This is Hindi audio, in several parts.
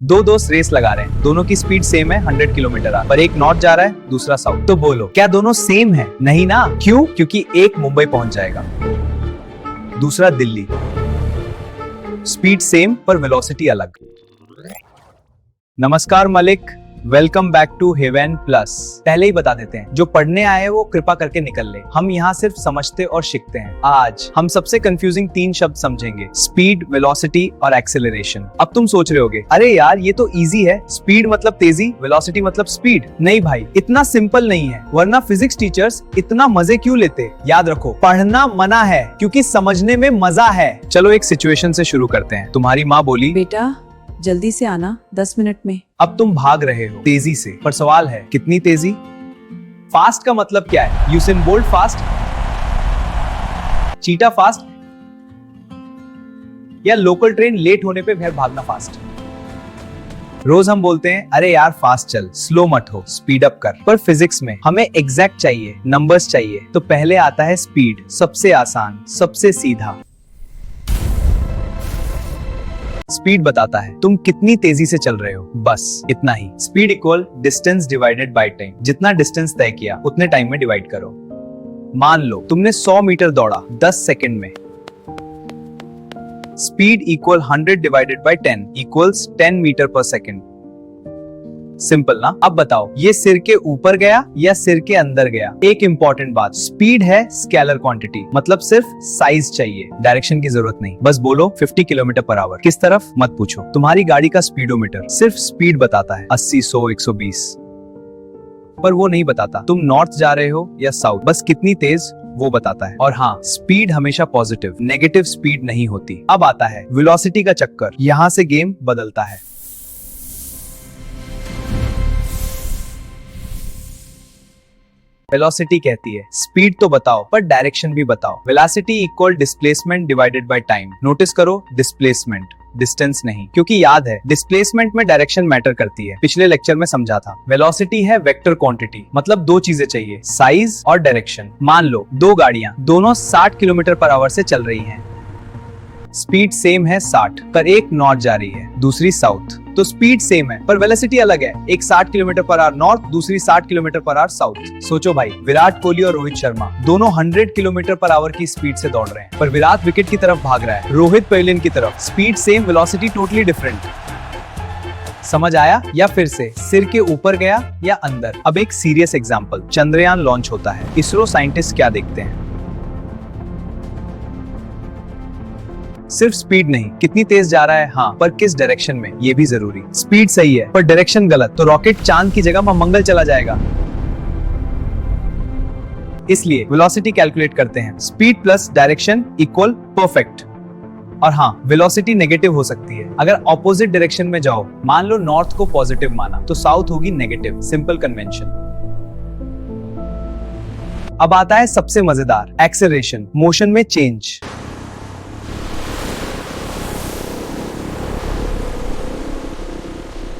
दो दोस्त रेस लगा रहे हैं, दोनों की स्पीड सेम है 100 किलोमीटर पर एक नॉर्थ जा रहा है, दूसरा साउथ। तो बोलो क्या दोनों सेम है? नहीं ना। क्यों? क्योंकि एक मुंबई पहुंच जाएगा, दूसरा दिल्ली। स्पीड सेम पर वेलोसिटी अलग। नमस्कार Malik, welcome back to heaven plus. पहले ही बता देते हैं, जो पढ़ने आए वो कृपा करके निकल ले, हम यहाँ सिर्फ समझते और सीखते हैं। आज हम सबसे कंफ्यूजिंग 3 शब्द समझेंगे, स्पीड, वेलोसिटी और एक्सेलरेशन। अब तुम सोच रहे होगे, अरे यार ये तो इजी है, स्पीड मतलब तेजी, वेलोसिटी मतलब स्पीड। नहीं भाई, इतना सिंपल नहीं है, वरना फिजिक्स टीचर्स इतना मजे क्यों लेते। याद रखो, पढ़ना मना है क्योंकि समझने में मजा है। चलो एक सिचुएशन से शुरू करते हैं। तुम्हारी माँ बोली, बेटा जल्दी से आना 10 मिनट में। अब तुम भाग रहे हो तेजी से, पर सवाल है कितनी तेजी? फास्ट का मतलब क्या है? यूसेन बोल्ट फास्ट, चीटा फास्ट, या लोकल ट्रेन लेट होने पे फिर भागना फास्ट? रोज हम बोलते हैं, अरे यार फास्ट चल, स्लो मत हो, स्पीड अप कर। पर फिजिक्स में हमें एग्जैक्ट चाहिए, नंबर्स चाहिए। तो पहले आता है स्पीड, सबसे आसान, सबसे सीधा। स्पीड बताता है तुम कितनी तेजी से चल रहे हो, बस इतना ही। Speed equal distance divided by time. जितना डिस्टेंस तय किया उतने टाइम में डिवाइड करो। मान लो तुमने 100 मीटर दौड़ा 10 सेकंड में। Speed equal 100 divided by 10 equals 10 metre per second. Simple ना? अब बताओ, ये सिर के ऊपर गया या सिर के अंदर गया? एक इंपॉर्टेंट बात, स्पीड है स्केलर क्वांटिटी, मतलब सिर्फ साइज चाहिए, डायरेक्शन की जरूरत नहीं। बस बोलो 50 किलोमीटर पर आवर, किस तरफ मत पूछो। तुम्हारी गाड़ी का स्पीडोमीटर सिर्फ स्पीड बताता है, 80, 100, 120, पर वो नहीं बताता तुम नॉर्थ जा रहे हो या साउथ। बस कितनी तेज वो बताता है। और हाँ, स्पीड हमेशा पॉजिटिव, नेगेटिव स्पीड नहीं होती। अब आता है वेलोसिटी का चक्कर, यहाँ से गेम बदलता है। वेलोसिटी कहती है स्पीड तो बताओ पर डायरेक्शन भी बताओ। Velocity equal displacement divided by time. Notice करो, डिस्प्लेसमेंट, डिस्टेंस नहीं, क्योंकि याद है डिस्प्लेसमेंट में डायरेक्शन मैटर करती है, पिछले लेक्चर में समझा था। वेलोसिटी है वेक्टर क्वांटिटी, मतलब 2 चीजें चाहिए, साइज और डायरेक्शन। मान लो 2 गाड़ियां दोनों 60 किलोमीटर पर आवर से चल रही हैं। स्पीड सेम है 60, पर एक नॉर्थ जा रही है, दूसरी साउथ। तो स्पीड सेम है पर वेलोसिटी अलग है, एक 60 किलोमीटर पर आवर नॉर्थ, दूसरी 60 किलोमीटर पर आवर साउथ। सोचो भाई, विराट कोहली और रोहित शर्मा दोनों 100 किलोमीटर पर आवर की स्पीड से दौड़ रहे हैं, पर विराट विकेट की तरफ भाग रहा है, रोहित पवेलियन की तरफ। Speed same, velocity totally different. समझ आया? या फिर से, सिर के ऊपर गया या अंदर? अब एक सीरियस एग्जांपल, चंद्रयान लॉन्च होता है, इसरो साइंटिस्ट क्या देखते हैं? सिर्फ स्पीड नहीं, कितनी तेज जा रहा है, हाँ, पर किस डायरेक्शन में, ये भी जरूरी। स्पीड सही है पर डायरेक्शन गलत, तो रॉकेट चांद की जगह मंगल चला जाएगा। इसलिए वेलोसिटी कैलकुलेट करते हैं, speed plus direction equal perfect. और हाँ, वेलोसिटी नेगेटिव हो सकती है अगर ऑपोजिट डायरेक्शन में जाओ। मान लो नॉर्थ को पॉजिटिव माना तो साउथ होगी नेगेटिव, सिंपल कन्वेंशन। अब आता है सबसे मजेदार, एक्सेलरेशन, मोशन में चेंज।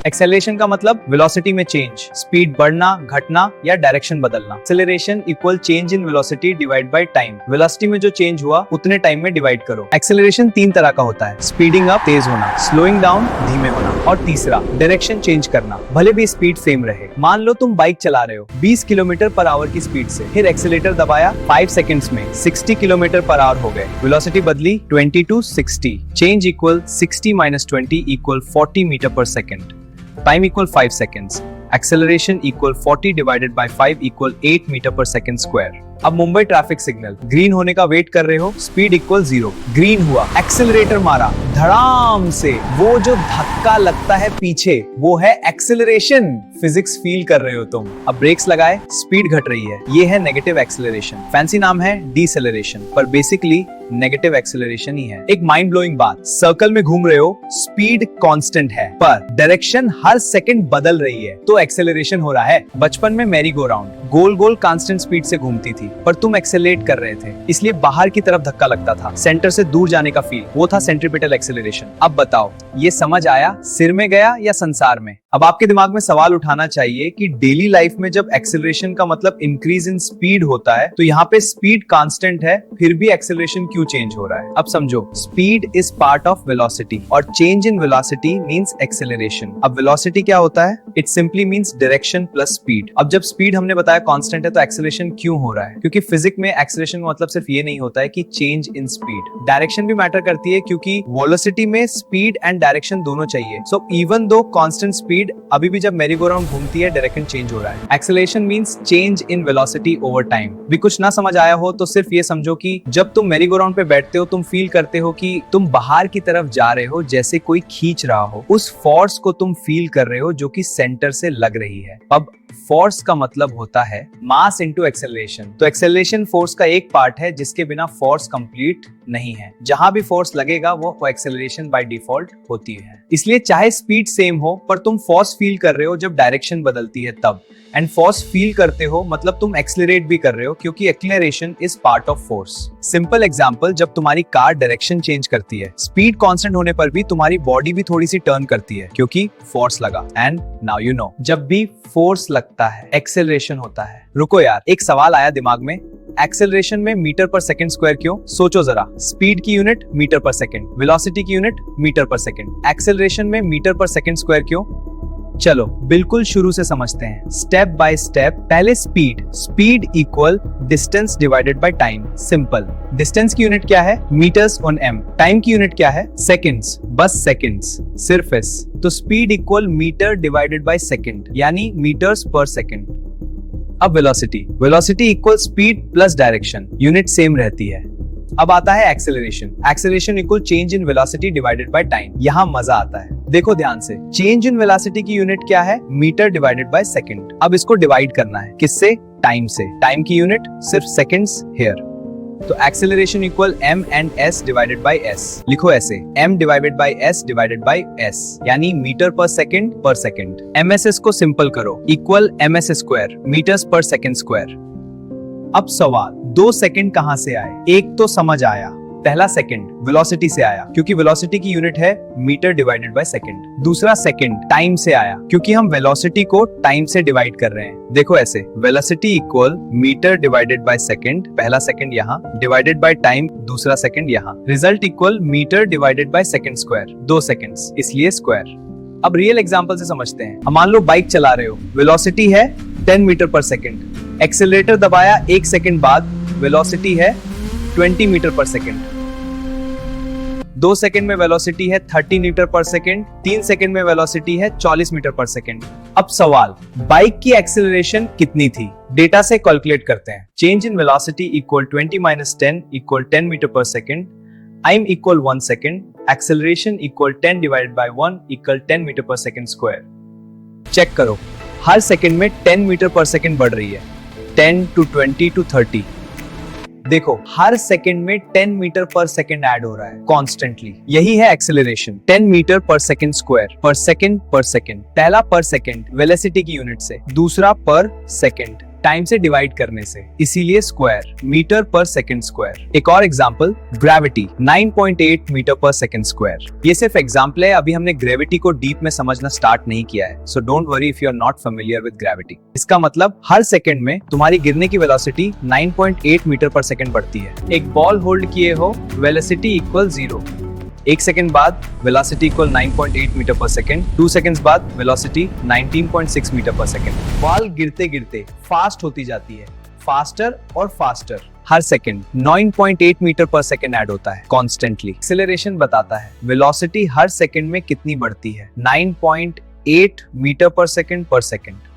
एक्सेलरेशन का मतलब वेलोसिटी में चेंज, स्पीड बढ़ना, घटना या डायरेक्शन बदलना। Acceleration equal change in velocity divide by time. Velocity में जो चेंज हुआ उतने टाइम में डिवाइड करो। एक्सेलरेशन 3 तरह का होता है, स्पीडिंग अप, तेज होना, स्लोइंग डाउन, धीमे होना, और तीसरा डायरेक्शन चेंज करना, भले भी स्पीड सेम रहे। मान लो तुम बाइक चला रहे हो 20 किलोमीटर पर आवर की स्पीड से, फिर एक्सेलेरेटर दबाया, 5 सेकंड्स में 60 किलोमीटर पर आवर हो गए। वेलोसिटी बदली 20 to 60, change equal 60 - 20 equal 40 metre per second. Time equal 5 seconds. Acceleration equal 40 divided by 5 equal 8 metre per second square. अब मुंबई ट्रैफिक सिग्नल, ग्रीन होने का वेट कर रहे हो, स्पीड इक्वल 0, ग्रीन हुआ, एक्सेलरेटर मारा धड़ाम से, वो जो धक्का लगता है पीछे वो है एक्सेलरेशन। फिजिक्स फील कर रहे हो तुम। अब ब्रेक्स लगाए, स्पीड घट रही है, ये है नेगेटिव एक्सेलरेशन। फैंसी नाम है डिसेलरेशन, पर बेसिकली नेगेटिव एक्सेलरेशन ही है। एक माइंड ब्लोइंग बात, सर्कल में घूम रहे हो, स्पीड कांस्टेंट है पर डायरेक्शन हर सेकंड बदल रही है, तो एक्सेलरेशन हो रहा है। बचपन में मैरी गो राउंड, गोल गोल कांस्टेंट स्पीड से घूमती थी, पर तुम एक्सेलरेट कर रहे थे, इसलिए बाहर की तरफ धक्का लगता था, सेंटर से दूर जाने का फील, वो था सेंट्रीपिटल एक्सेलरेशन। अब बताओ, ये समझ आया? सिर में गया या संसार में? अब आपके दिमाग में सवाल उठाना चाहिए कि डेली लाइफ में जब एक्सेलरेशन का मतलब इंक्रीज इन स्पीड होता है, तो यहाँ पे स्पीड कांस्टेंट है, फिर भी एक्सेलरेशन क्यों चेंज हो रहा है? अब समझो, speed is part of velocity और change in velocity means acceleration. अब वेलोसिटी क्या होता है? It simply means direction plus speed. अब जब स्पीड हमने बताया कांस्टेंट है, तो एक्सेलरेशन क्यों हो रहा है? क्योंकि फिजिक्स में एक्सेलरेशन मतलब सिर्फ ये नहीं होता है कि चेंज इन स्पीड, डायरेक्शन भी मैटर करती है, क्योंकि वेलोसिटी में स्पीड एंड डायरेक्शन दोनों चाहिए। So even though constant speed, अभी भी जब मेरी गो राउंड घूमती है, डायरेक्शन चेंज हो रहा है। Acceleration means change in velocity over time. भी कुछ ना समझ आया हो तो सिर्फ ये समझो कि जब तुम मेरी गो राउंड पे बैठते हो, तुम फील करते हो कि तुम बाहर की तरफ जा रहे हो, जैसे कोई खींच रहा हो। उस फोर्स को तुम फील कर रहे हो जो कि सेंटर से लग रही है। अब फोर्स का मतलब होता है मास इनटू एक्सेलरेशन। तो एक्सेलरेशन फोर्स का एक पार्ट है, जिसके बिना फोर्स कंप्लीट नहीं है। जहां भी फोर्स लगेगा वो एक्सेलरेशन बाय डिफॉल्ट होती है। इसलिए चाहे स्पीड सेम हो, पर तुम फोर्स फील कर रहे हो जब डायरेक्शन बदलती है तब। एंड फोर्स फील करते हो मतलब तुम एक्सेलरेट भी कर रहे हो, क्योंकि acceleration is part of force. Simple example, जब तुम्हारी कार डायरेक्शन चेंज करती है, स्पीड कांस्टेंट होने पर भी तुम्हारी बॉडी भी थोड़ी सी टर्न करती है, क्योंकि फोर्स लगा। एंड नाउ यू नो, जब भी फोर्स लगता है एक्सेलरेशन होता है। रुको यार, एक सवाल आया दिमाग में, एक्सेलरेशन में मीटर पर सेकंड स्क्वायर क्यों? सोचो जरा, स्पीड की unit metre per second, velocity की unit metre per second, acceleration में मीटर पर सेकंड स्क्वायर क्यों? चलो बिल्कुल शुरू से समझते हैं, स्टेप बाय स्टेप। पहले speed equal distance divided by time. Simple, distance की यूनिट क्या है? Metres on M. टाइम की यूनिट क्या है? सेकंड्स, बस सेकंड्स, सिर्फ एस। तो speed equal metre divided by second, यानी मीटर्स पर सेकंड। अब velocity equal speed plus direction, unit same रहती है। अब आता है acceleration equal change in velocity divided by time. यहाँ मजा आता है, देखो ध्यान से। चेंज इन वेलोसिटी की यूनिट क्या है? Metre divided by second. अब इसको डिवाइड करना है, किससे? टाइम से। टाइम की यूनिट सिर्फ सेकंड्स हियर। तो acceleration equal m and s divided by s। लिखो ऐसे, m divided by s divided by s, यानी मीटर पर सेकंड। mss को सिंपल करो, equal ms square, metres per second square. अब सवाल, 2 सेकंड कहां से आए? एक तो समझ आया, पहला सेकंड वेलोसिटी से आया, क्योंकि वेलोसिटी की यूनिट है मीटर डिवाइडेड बाय सेकंड। दूसरा सेकंड टाइम से आया, क्योंकि हम वेलोसिटी को टाइम से डिवाइड कर रहे हैं। देखो ऐसे, velocity equal metre divided by second, पहला सेकंड यहाँ, डिवाइडेड बाय टाइम, दूसरा सेकंड यहाँ। Result equal metre divided by second square, 2 seconds, इसलिए स्क्वायर। अब रियल एग्जांपल से समझते हैं। मान लो बाइक चला रहे हो, वेलोसिटी है 10 मीटर पर सेकंड, एक्सेलरेटर दबाया 1 सेकंड बाद, वेलोसिटी है 20 मीटर पर सेकंड। 2 सेकंड में वेलोसिटी है 30 मीटर पर सेकंड, 3 सेकंड में वेलोसिटी है 40 मीटर पर सेकंड। अब सवाल, बाइक की एक्सेलरेशन कितनी थी? डेटा से कैलकुलेट करते हैं। Change in velocity equal 20 minus 10 equal 10 metre per second, time equal 1 second, acceleration equal 10 divided by 1 equal 10 metre per second square. Check करो, हर सेकंड में 10 मीटर पर सेकंड बढ़ रही है, 10 टू 20 टू 30। देखो, हर सेकंड में 10 मीटर पर सेकंड ऐड हो रहा है कॉन्स्टेंटली। यही है acceleration, 10 metre per second square, पर सेकंड। पहला पर सेकंड वेलोसिटी की यूनिट से, दूसरा पर सेकंड टाइम से डिवाइड करने से, इसीलिए square, metre per second square. एक और example, gravity 9.8 metre per second square. ये सिर्फ एग्जांपल है, अभी हमने ग्रेविटी को डीप में समझना स्टार्ट नहीं किया है, so don't worry if you are not familiar with gravity. इसका मतलब हर सेकंड में तुम्हारी गिरने की वेलोसिटी 9.8 मीटर पर सेकंड बढ़ती है। एक बॉल होल्ड किए हो, वेलोसिटी इक्वल 0, 1 सेकंड बाद velocity equal 9.8 metre per second, 2 seconds बाद velocity 19.6 metre per second. Ball गिरते गिरते फास्ट होती जाती है, फास्टर और फास्टर। हर second 9.8 metre per second add होता है कॉन्स्टेंटली। एक्सेलरेशन बताता है वेलोसिटी हर सेकंड में कितनी बढ़ती है, 9.8 मीटर पर सेकंड।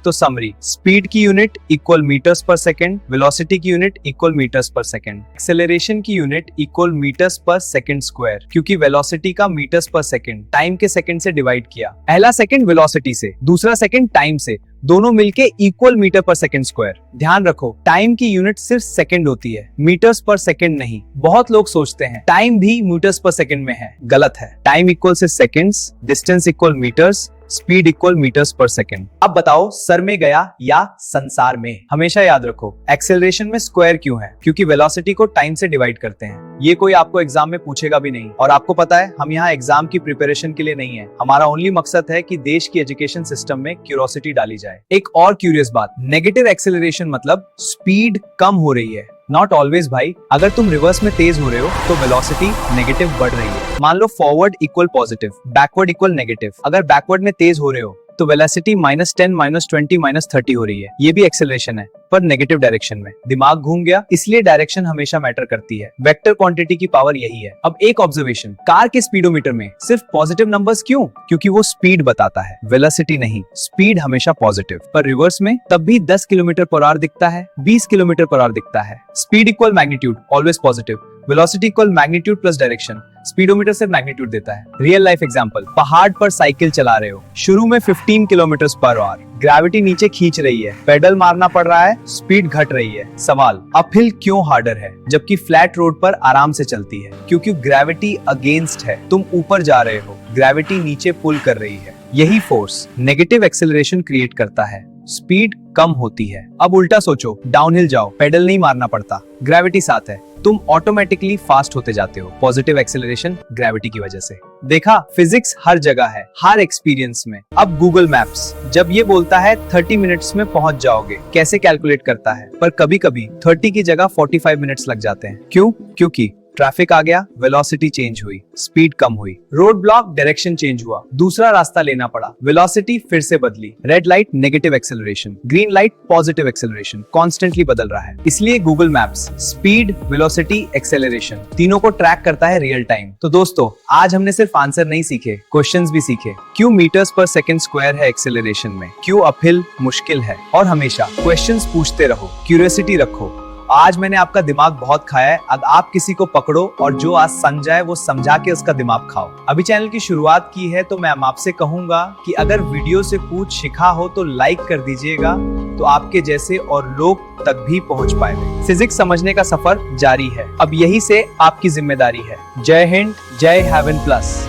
तो समरी, स्पीड की unit equal metres per second, velocity की unit equal metres per second, acceleration की unit equal metres per second square, क्योंकि वेलोसिटी का मीटर्स पर सेकंड टाइम के सेकंड से डिवाइड किया। पहला सेकंड वेलोसिटी से, दूसरा सेकंड टाइम से, दोनों मिलके equal metre per second square. ध्यान रखो, टाइम की यूनिट सिर्फ सेकंड होती है, मीटर्स पर सेकंड नहीं। बहुत लोग सोचते हैं टाइम भी मीटर्स पर सेकंड में है, गलत है। टाइम इक्वल से seconds, distance equal metres, speed equal metres per second. अब बताओ, सर में गया या संसार में। हमेशा याद रखो, एक्सेलरेशन में स्क्वायर क्यों है? क्योंकि वेलोसिटी को टाइम से डिवाइड करते हैं। ये कोई आपको एग्जाम में पूछेगा भी नहीं। और आपको पता है, हम यहाँ एग्जाम की प्रिपरेशन के लिए नहीं है। हमारा ओनली मकसद है कि देश की एजुकेशन सिस्टम में क्यूरियोसिटी डाली जाए। एक और क्यूरियस बात, नेगेटिव एक्सेलरेशन मतलब स्पीड कम हो रही है। नॉट ऑलवेज भाई। अगर तुम रिवर्स में तेज हो रहे हो तो वेलोसिटी नेगेटिव बढ़ रही है। मान लो forward equal positive, backward equal negative. अगर बैकवर्ड में तेज हो रहे हो तो वेलोसिटी -10, -20, -30 हो रही है। ये भी एक्सेलरेशन है, पर नेगेटिव डायरेक्शन में। दिमाग घूम गया, इसलिए डायरेक्शन हमेशा मैटर करती है। वेक्टर क्वांटिटी की पावर यही है। अब एक ऑब्जर्वेशन, कार के स्पीडोमीटर में सिर्फ पॉजिटिव नंबर्स क्यों? क्योंकि वो स्पीड बताता है, वेलोसिटी नहीं। स्पीड हमेशा पॉजिटिव। पर रिवर्स में तब भी 10 km/h दिखता है, 20 km/h दिखता है। Speed equal magnitude, always positive. Velocity equal magnitude plus direction. Speedometer सिर्फ मैग्नीट्यूड देता है। रियल लाइफ एग्जांपल, पहाड़ पर साइकिल चला रहे हो, शुरू में 15 km/h, ग्रेविटी नीचे खींच रही है, पेडल मारना पड़ रहा है, स्पीड घट रही है। सवाल, अपहिल क्यों हार्डर है जबकि फ्लैट रोड पर आराम से चलती है? क्योंकि ग्रेविटी अगेंस्ट है, तुम ऊपर जा रहे हो, ग्रेविटी नीचे पुल कर रही है। यही फोर्स नेगेटिव एक्सेलरेशन क्रिएट करता है, स्पीड कम होती है। अब उल्टा सोचो, डाउनहिल जाओ, पेडल नहीं मारना पड़ता, ग्रेविटी साथ है, तुम ऑटोमेटिकली फास्ट होते जाते हो। पॉजिटिव एक्सेलरेशन ग्रेविटी की वजह से। देखा, फिजिक्स हर जगह है, हर एक्सपीरियंस में। अब गूगल मैप्स जब ये बोलता है 30 मिनट्स में पहुंच जाओगे, कैसे कैलकुलेट करता है? पर कभी कभी 30 की जगह 45 मिनट्स लग जाते हैं। क्यों? क्योंकि ट्रैफिक आ गया, वेलोसिटी चेंज हुई, स्पीड कम हुई। रोड ब्लॉक, डायरेक्शन चेंज हुआ, दूसरा रास्ता लेना पड़ा, वेलोसिटी फिर से बदली। Red light negative acceleration, green light positive acceleration, constantly बदल रहा है। इसलिए Google maps speed, velocity, acceleration तीनों को ट्रैक करता है रियल टाइम। तो दोस्तों, आज हमने सिर्फ आंसर नहीं सीखे, क्वेश्चंस भी सीखे। क्यों मीटर्स पर सेकंड स्क्वायर है एक्सेलरेशन में? क्यों अपहिल मुश्किल है? और हमेशा क्वेश्चंस पूछते रहो, क्यूरियोसिटी रखो। आज मैंने आपका दिमाग बहुत खाया है। अब आप किसी को पकड़ो और जो आज समझाए वो समझा के उसका दिमाग खाओ। अभी चैनल की शुरुआत की है तो मैं आपसे कहूंगा कि अगर वीडियो से कुछ सीखा हो तो लाइक कर दीजिएगा, तो आपके जैसे और लोग तक भी पहुंच पाएंगे। फिजिक्स समझने का सफर जारी है, अब यही से आपकी जिम्मेदारी है। जय हिंद, जय हेवन प्लस।